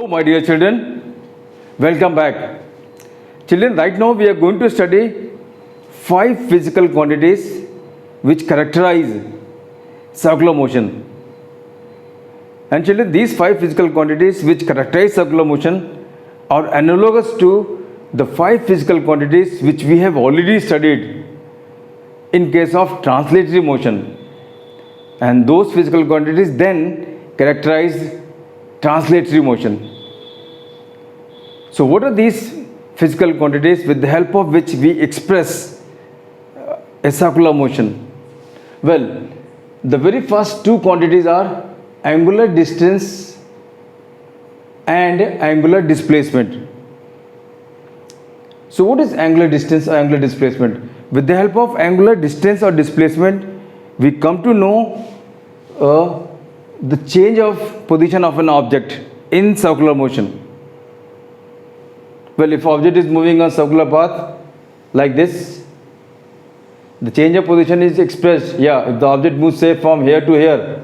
My dear children, welcome back. Children, right now we are going to study 5 physical quantities which characterize circular motion. And children, these 5 physical quantities which characterize circular motion are analogous to the 5 physical quantities which we have already studied in case of translatory motion. And those physical quantities then characterize translatory motion. So what are these physical quantities with the help of which we express a circular motion? Well, the very first 2 quantities are angular distance and angular displacement. So what is angular distance or angular displacement? With the help of angular distance or displacement, we come to know the change of position of an object in circular motion. Well, if object is moving on circular path like this, the change of position is expressed. If the object moves, say, from here to here,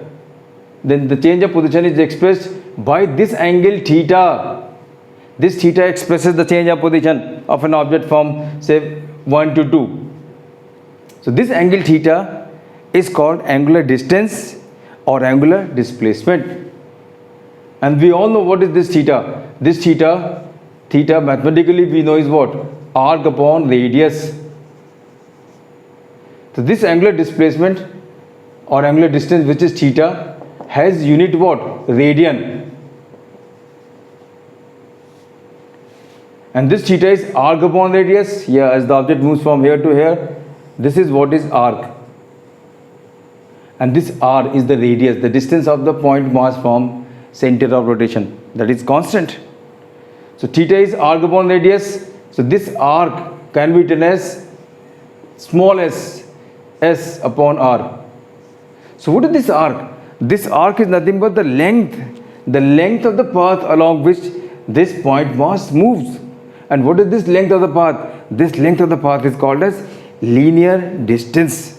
then the change of position is expressed by this angle theta. This theta expresses the change of position of an object from, say, 1 to 2. So this angle theta is called angular distance or angular displacement. And we all know what is this theta. This theta mathematically we know is what? Arc upon radius. So this angular displacement or angular distance, which is theta, has unit what? Radian. And this theta is arc upon radius. As the object moves from here to here, this is what is arc. And this r is the radius, the distance of the point mass from center of rotation. That is constant. So theta is arc upon radius. So this arc can be written as small s, s upon r. So what is this arc? This arc is nothing but the length of the path along which this point mass moves. And what is this length of the path? This length of the path is called as linear distance.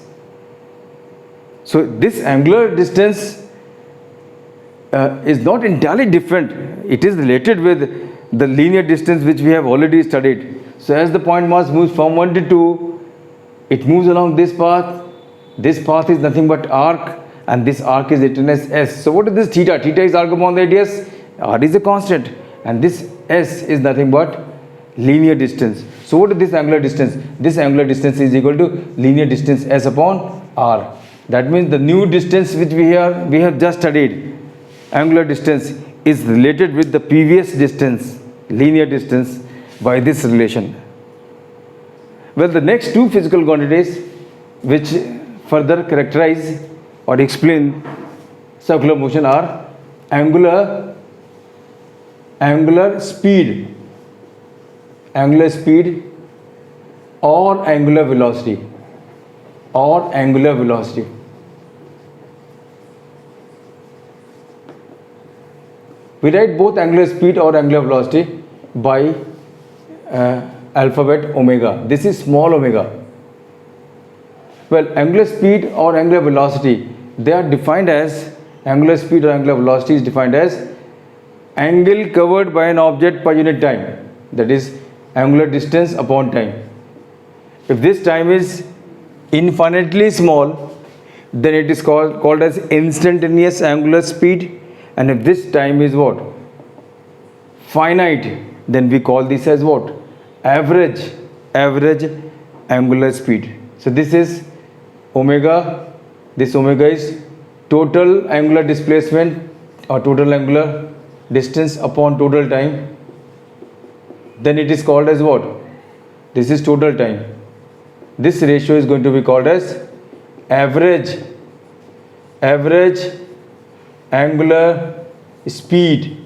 So this angular distance is not entirely different. It is related with the linear distance which we have already studied. So as the point mass moves from 1 to 2, it moves along this path. This path is nothing but arc, and this arc is written as s. So what is this theta? Theta is arc upon radius, r is a constant, and this s is nothing but linear distance. So what is this angular distance? This angular distance is equal to linear distance s upon r. That means the new distance which we have just studied, angular distance, is related with the previous distance, linear distance, by this relation. Well, the next 2 physical quantities which further characterize or explain circular motion are angular speed or angular velocity. We write both angular speed or angular velocity by alphabet omega. This is small omega. Well, angular speed or angular velocity, they are defined as, angular speed or angular velocity is defined as angle covered by an object per unit time. That is angular distance upon time. If this time is infinitely small, then it is called as instantaneous angular speed. And if this time is what? Finite, then we call this as what? Average angular speed. So this is omega. This omega is total angular displacement or total angular distance upon total time. Then it is called as what? This is total time. This ratio is going to be called as average angular speed.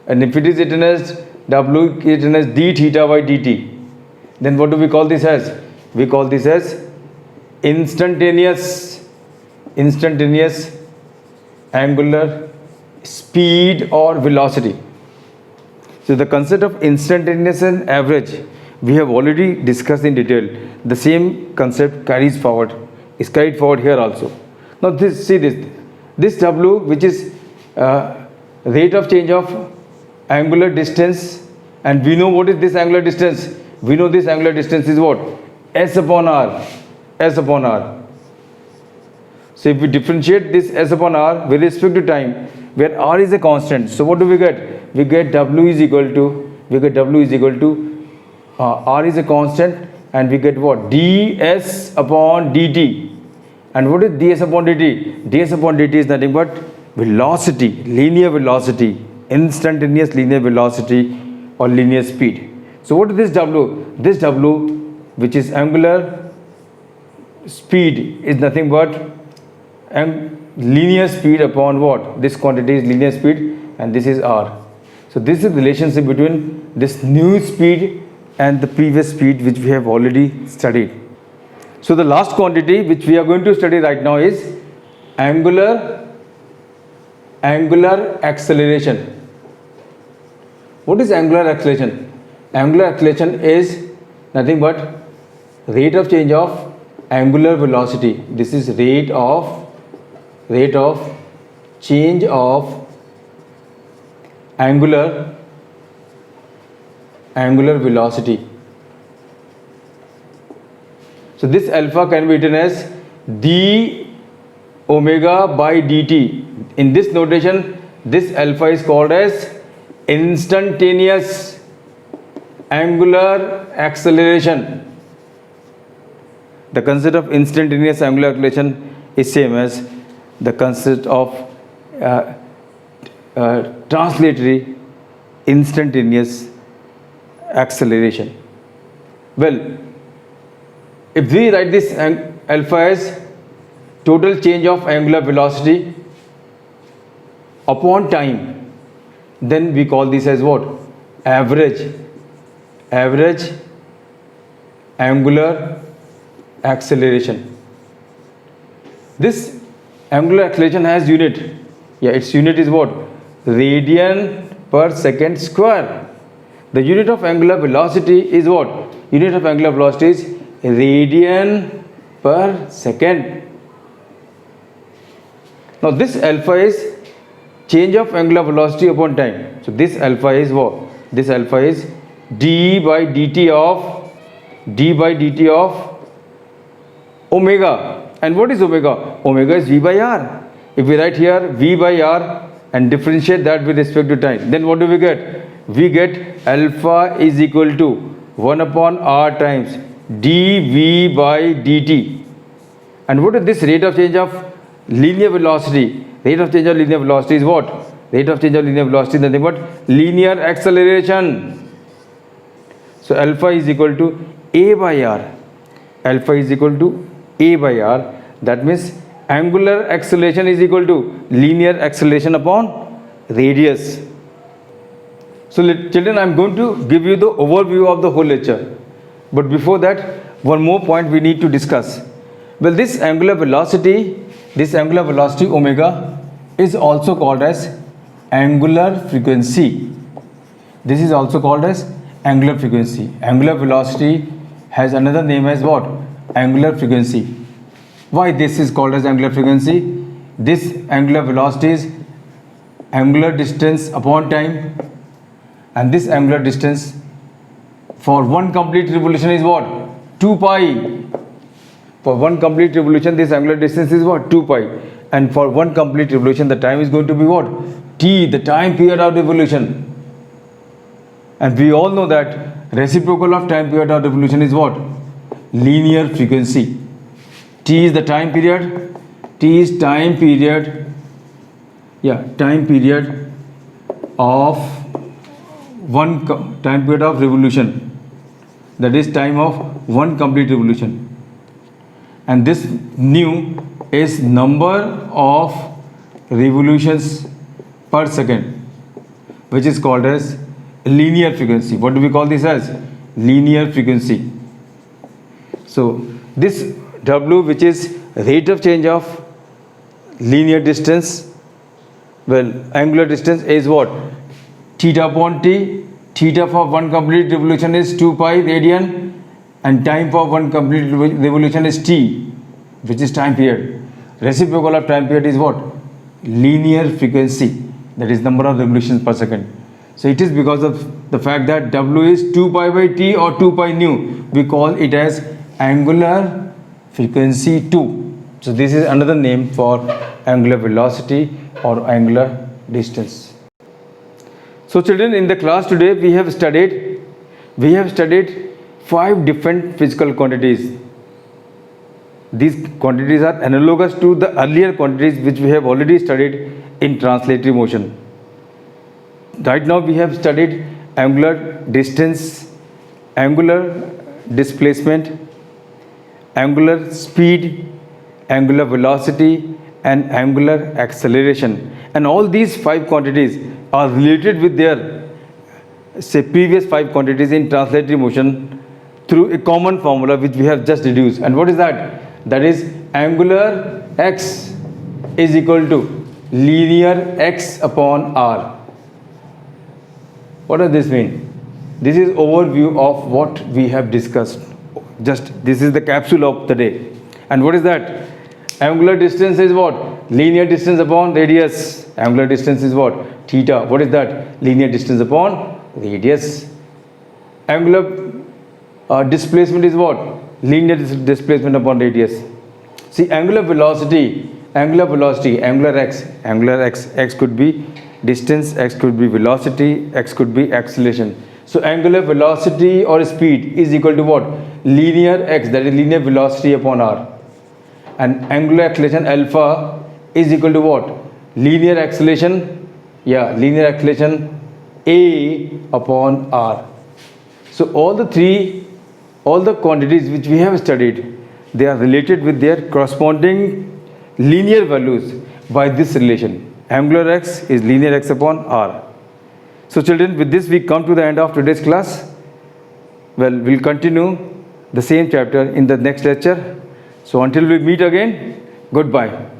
And if it is written as W is written as d theta by dt, then what do we call this as? We call this as instantaneous angular speed or velocity. So the concept of instantaneous and average we have already discussed in detail. The same concept is carried forward here also. Now see this W, which is rate of change of angular distance, and we know what is this angular distance. We know this angular distance is what? S upon r. S upon r. So if we differentiate this S upon r with respect to time, where r is a constant, so what do we get? We get W is equal to r is a constant, and we get what? ds upon dt. And what is ds upon dt? ds upon dt is nothing but velocity, linear velocity, instantaneous linear velocity or linear speed. So what is this W? This W, which is angular speed, is nothing but linear speed upon what? This quantity is linear speed, and this is r. So this is the relationship between this new speed and the previous speed, which we have already studied. So the last quantity which we are going to study right now is angular acceleration. What is angular acceleration? Angular acceleration is nothing but rate of change of angular velocity. This is rate of change of angular velocity. So this alpha can be written as d omega by dt. In this notation, this alpha is called as instantaneous angular acceleration. The concept of instantaneous angular acceleration is same as the concept of translatory instantaneous acceleration. Well, if we write this alpha as total change of angular velocity upon time, then we call this as what? Average angular acceleration. This angular acceleration has unit. Yeah, its unit is what? Radian per second square. The unit of angular velocity is what? Unit of angular velocity is radian per second. Now this alpha is change of angular velocity upon time. So this alpha is what? This alpha is d by dt of omega. And what is omega? Omega is v by r. If we write here v by r and differentiate that with respect to time, then what do we get? We get alpha is equal to 1 upon r times dv by dt. And what is this rate of change of linear velocity? Rate of change of linear velocity is what? Rate of change of linear velocity is nothing but linear acceleration. So alpha is equal to a by r. Alpha is equal to a by r. That means angular acceleration is equal to linear acceleration upon radius. So children, I am going to give you the overview of the whole lecture. But before that, one more point we need to discuss. Well, this angular velocity omega is also called as angular frequency. This is also called as angular frequency. Angular velocity has another name as what? Angular frequency. Why this is called as angular frequency? This angular velocity is angular distance upon time, and this angular distance for one complete revolution is what? 2 pi. For one complete revolution, this angular distance is what? 2 pi. And for one complete revolution, the time is going to be what? T, the time period of revolution. And we all know that reciprocal of time period of revolution is what? Linear frequency. T is the time period. T is time period. Yeah, time period of time period of revolution. That is time of one complete revolution. And this nu is number of revolutions per second, which is called as linear frequency. What do we call this as? Linear frequency. So this W, which is rate of change of linear distance, well, angular distance is what? Theta upon t. Theta for one complete revolution is 2 pi radian, and time for one complete revolution is t, which is time period. Reciprocal of time period is what? Linear frequency. that is number of revolutions per second. So it is because of the fact that W is 2 pi by T or 2 pi nu, we call it as angular frequency 2. So this is another name for angular velocity or angular distance. So children, in the class today we have studied 5 different physical quantities. These quantities are analogous to the earlier quantities which we have already studied in translatory motion. Right now we have studied angular distance, angular displacement, angular speed, angular velocity and angular acceleration. And all these 5 quantities are related with their previous 5 quantities in translatory motion through a common formula which we have just deduced. And what is that? That is angular x is equal to linear x upon r. What does this mean? This is overview of what we have discussed. Just this is the capsule of the day. And what is that? Angular distance is what? Linear distance upon radius. Angular distance is what? Theta. What is that? Linear distance upon radius. Angular displacement is what? Linear displacement upon radius. See, angular velocity, angular x could be distance, x could be velocity, x could be acceleration. So angular velocity or speed is equal to what? Linear x, that is linear velocity upon r. And angular acceleration alpha is equal to what? Linear acceleration, linear acceleration a upon r. So all the quantities which we have studied, they are related with their corresponding linear values by this relation. Angular x is linear x upon r. So children, with this we come to the end of today's class. Well, we'll continue the same chapter in the next lecture. So until we meet again, goodbye.